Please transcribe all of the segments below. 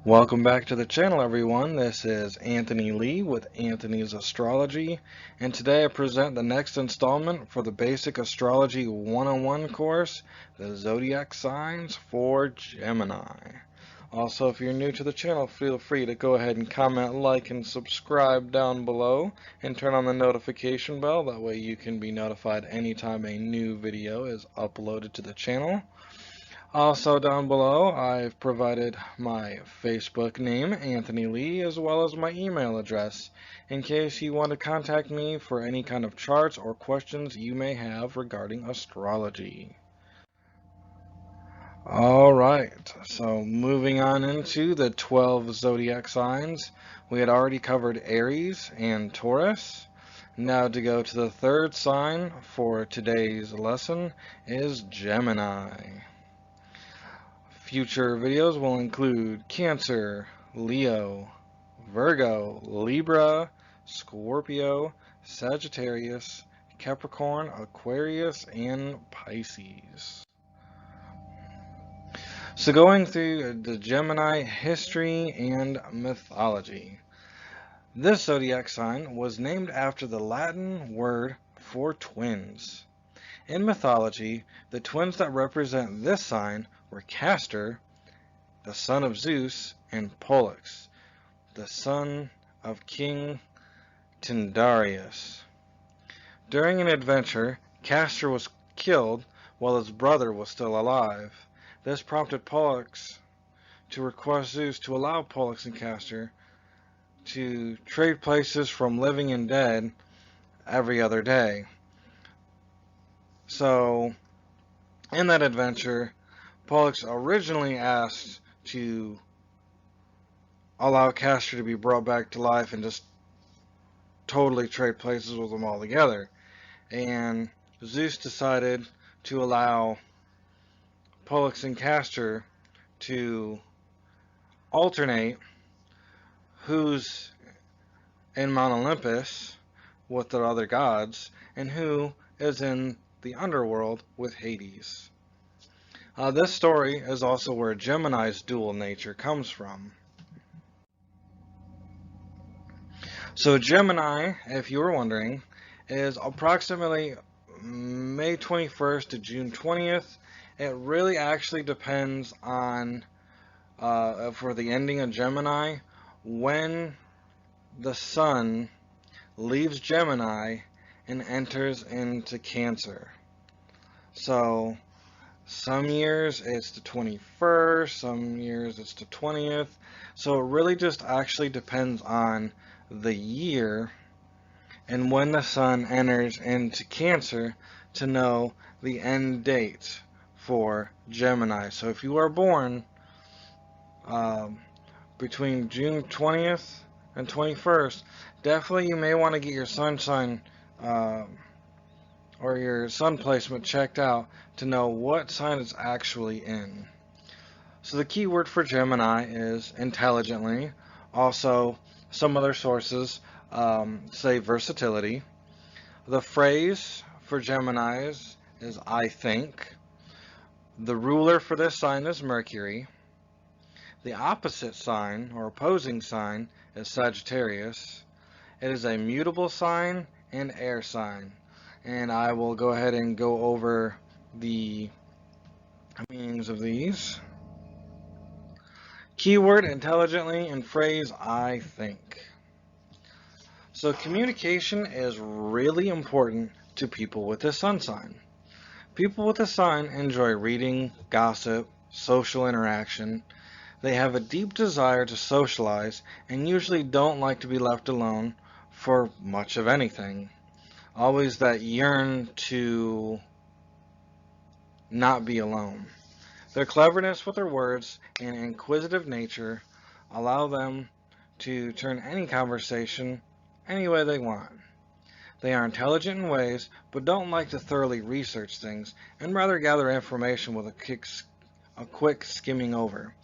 Welcome back to the channel, everyone. This is Anthony Lee with Anthony's Astrology, and today I present the next installment for the Basic Astrology 101 course, the Zodiac Signs for Gemini. Also, if you're new to the channel, feel free to go ahead and comment, like, and subscribe down below, and turn on the notification bell. That way you can be notified anytime a new video is uploaded to the channel. Also down below, I've provided my Facebook name, Anthony Lee, as well as my email address, in case you want to contact me for any kind of charts or questions you may have regarding astrology. Alright, so moving on into the 12 zodiac signs. We had already covered Aries and Taurus. Now to go to the third sign for today's lesson is Gemini. Future videos will include Cancer, Leo, Virgo, Libra, Scorpio, Sagittarius, Capricorn, Aquarius, and Pisces. So going through the Gemini history and mythology. This zodiac sign was named after the Latin word for twins. In mythology, the twins that represent this sign were Castor, the son of Zeus, and Pollux, the son of King Tyndareus. During an adventure, Castor was killed while his brother was still alive. This prompted Pollux to request Zeus to allow Pollux and Castor to trade places from living and dead every other day. So, in that adventure, Pollux originally asked to allow Castor to be brought back to life and just totally trade places with them all together. And Zeus decided to allow Pollux and Castor to alternate who's in Mount Olympus with the other gods and who is in the underworld with Hades. This story is also where Gemini's dual nature comes from. So Gemini, if you were wondering, is approximately May 21st to June 20th. It really actually depends on, for the ending of Gemini, when the sun leaves Gemini and enters into Cancer. So some years it's the 21st, some years it's the 20th. So it really just actually depends on the year and when the sun enters into Cancer to know the end date for Gemini. So if you are born between June 20th and 21st, definitely you may want to get your sun sign or your sun placement checked out to know what sign it's actually in. So the key word for Gemini is intelligently. Also, some other sources say versatility. The phrase for Geminis is I think. The ruler for this sign is Mercury. The opposite sign or opposing sign is Sagittarius. It is a mutable sign and air sign. And I will go ahead and go over the meanings of these. Keyword intelligently and phrase I think. So communication is really important to people with this sun sign. People with this sign enjoy reading, gossip, social interaction. They have a deep desire to socialize and usually don't like to be left alone for much of anything. Always that yearn to not be alone. Their cleverness with their words and inquisitive nature allow them to turn any conversation any way they want. They are intelligent in ways, but don't like to thoroughly research things and rather gather information with a quick skimming over.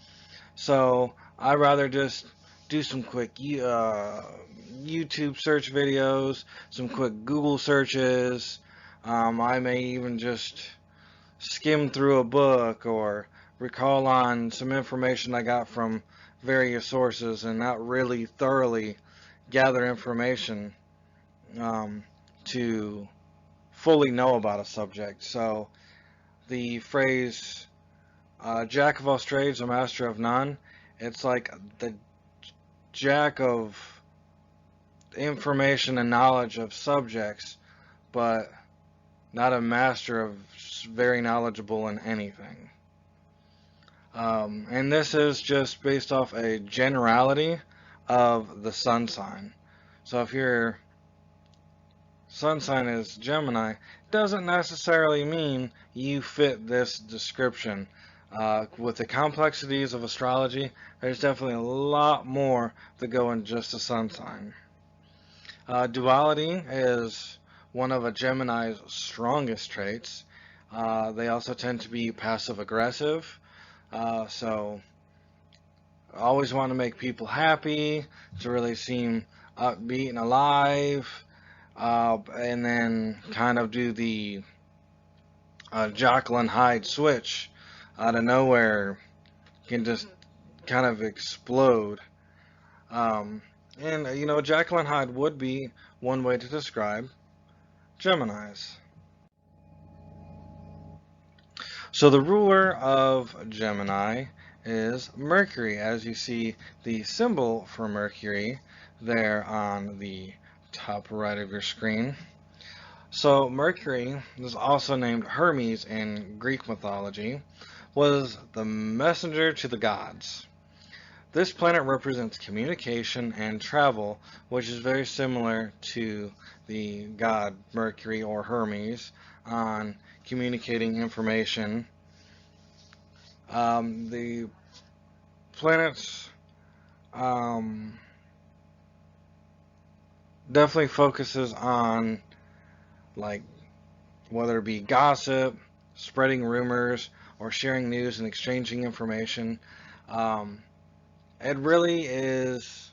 So I'd rather just do some quick YouTube search videos, some quick Google searches. I may even just skim through a book or recall on some information I got from various sources and not really thoroughly gather information to fully know about a subject. So the phrase jack of all trades, a master of none, it's like the jack of information and knowledge of subjects, but not a master of very knowledgeable in anything. And this is just based off a generality of the sun sign. So if your sun sign is Gemini, doesn't necessarily mean you fit this description. With the complexities of astrology, there's definitely a lot more that go in just a sun sign. Duality is one of a Gemini's strongest traits. They also tend to be passive aggressive. So always want to make people happy, to really seem upbeat and alive, and then kind of do the Jekyll and Hyde switch out of nowhere, can just kind of explode. And Jekyll and Hyde would be one way to describe Geminis. So the ruler of Gemini is Mercury, as you see the symbol for Mercury there on the top right of your screen. So Mercury is also named Hermes in Greek mythology, was the messenger to the gods. This planet represents communication and travel, which is very similar to the god Mercury or Hermes on communicating information. The planets definitely focuses on, like, whether it be gossip, spreading rumors, or sharing news and exchanging information. It really is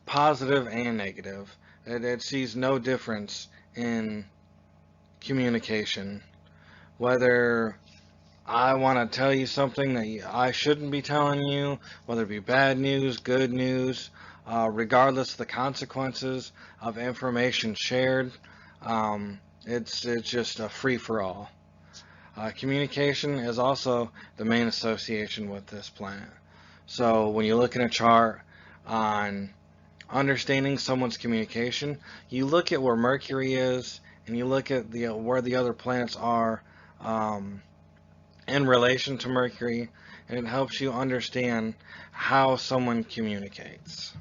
positive and negative. It sees no difference in communication. Whether I want to tell you something that I shouldn't be telling you, whether it be bad news, good news, regardless of the consequences of information shared, it's just a free-for-all. Communication is also the main association with this planet. So when you look in a chart on understanding someone's communication, you look at where Mercury is, and you look at where the other planets are in relation to Mercury, and it helps you understand how someone communicates.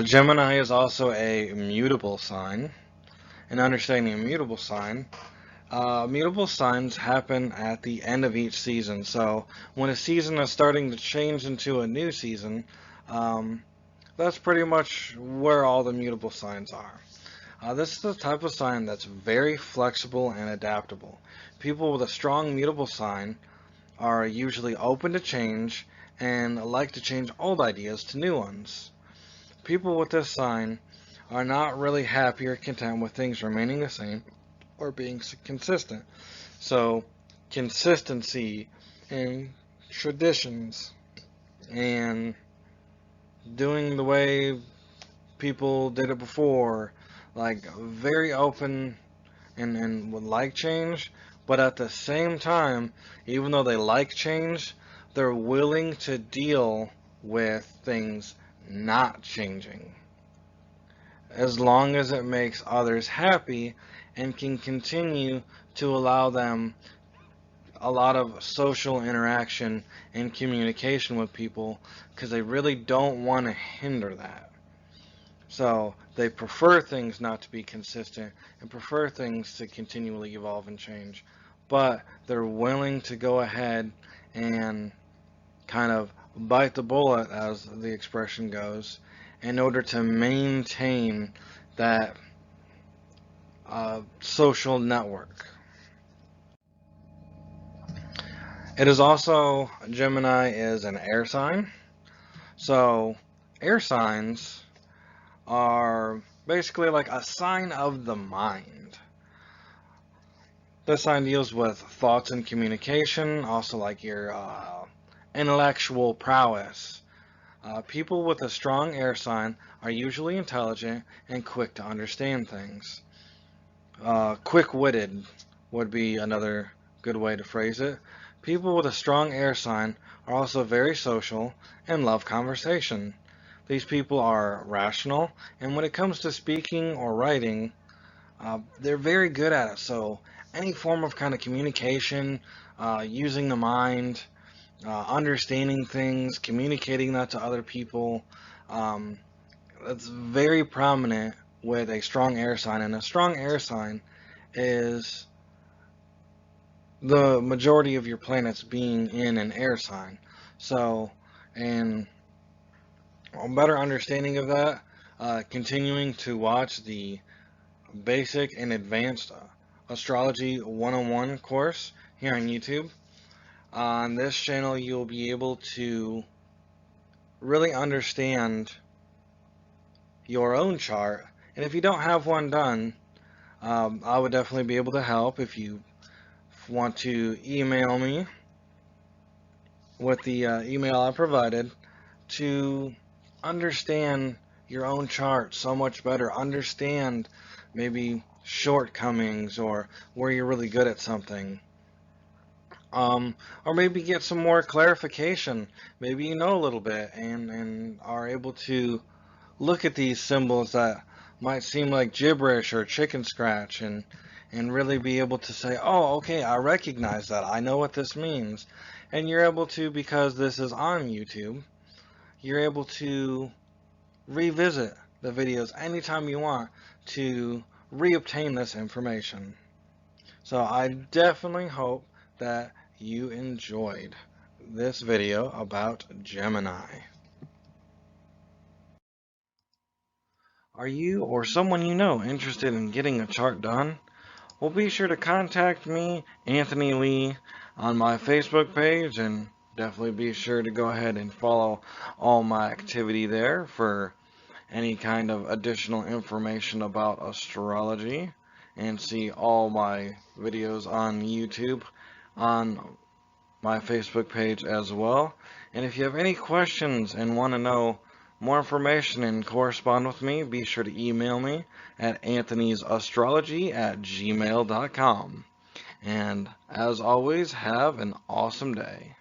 Gemini is also a mutable sign. And understanding a mutable sign, mutable signs happen at the end of each season. So when a season is starting to change into a new season, that's pretty much where all the mutable signs are. This is the type of sign that's very flexible and adaptable. People with a strong mutable sign are usually open to change and like to change old ideas to new ones. People with this sign are not really happy or content with things remaining the same or being consistent. So consistency and traditions and doing the way people did it before, like very open and would like change, but at the same time, even though they like change, they're willing to deal with things not changing, as long as it makes others happy and can continue to allow them a lot of social interaction and communication with people, because they really don't want to hinder that. So they prefer things not to be consistent and prefer things to continually evolve and change, but they're willing to go ahead and kind of bite the bullet, as the expression goes, in order to maintain that social network. It is also, Gemini is an air sign. So air signs are basically like a sign of the mind. This sign deals with thoughts and communication, also like your intellectual prowess. People with a strong air sign are usually intelligent and quick to understand things. Quick-witted would be another good way to phrase it. People with a strong air sign are also very social and love conversation. These people are rational, and when it comes to speaking or writing, they're very good at it. So any form of kind of communication, using the mind, understanding things, communicating that to other people, um, that's very prominent with a strong air sign. And a strong air sign is the majority of your planets being in an air sign. So, and a better understanding of that, continuing to watch the basic and advanced astrology 101 course here on YouTube. On this channel, you'll be able to really understand your own chart. And if you don't have one done, I would definitely be able to help. If you want to email me with the email I provided to understand your own chart so much better, understand maybe shortcomings or where you're really good at something. Or maybe get some more clarification. Maybe you know a little bit and are able to look at these symbols that might seem like gibberish or chicken scratch and really be able to say, oh, okay, I recognize that. I know what this means. And you're able to, because this is on YouTube, you're able to revisit the videos anytime you want to reobtain this information. So I definitely hope that you enjoyed this video about Gemini. Are you or someone you know interested in getting a chart done? Well, be sure to contact me, Anthony Lee, on my Facebook page, and definitely be sure to go ahead and follow all my activity there for any kind of additional information about astrology, and see all my videos on YouTube on my Facebook page as well. And if you have any questions and want to know more information and correspond with me, be sure to email me at anthonysastrology@gmail.com. And as always, have an awesome day.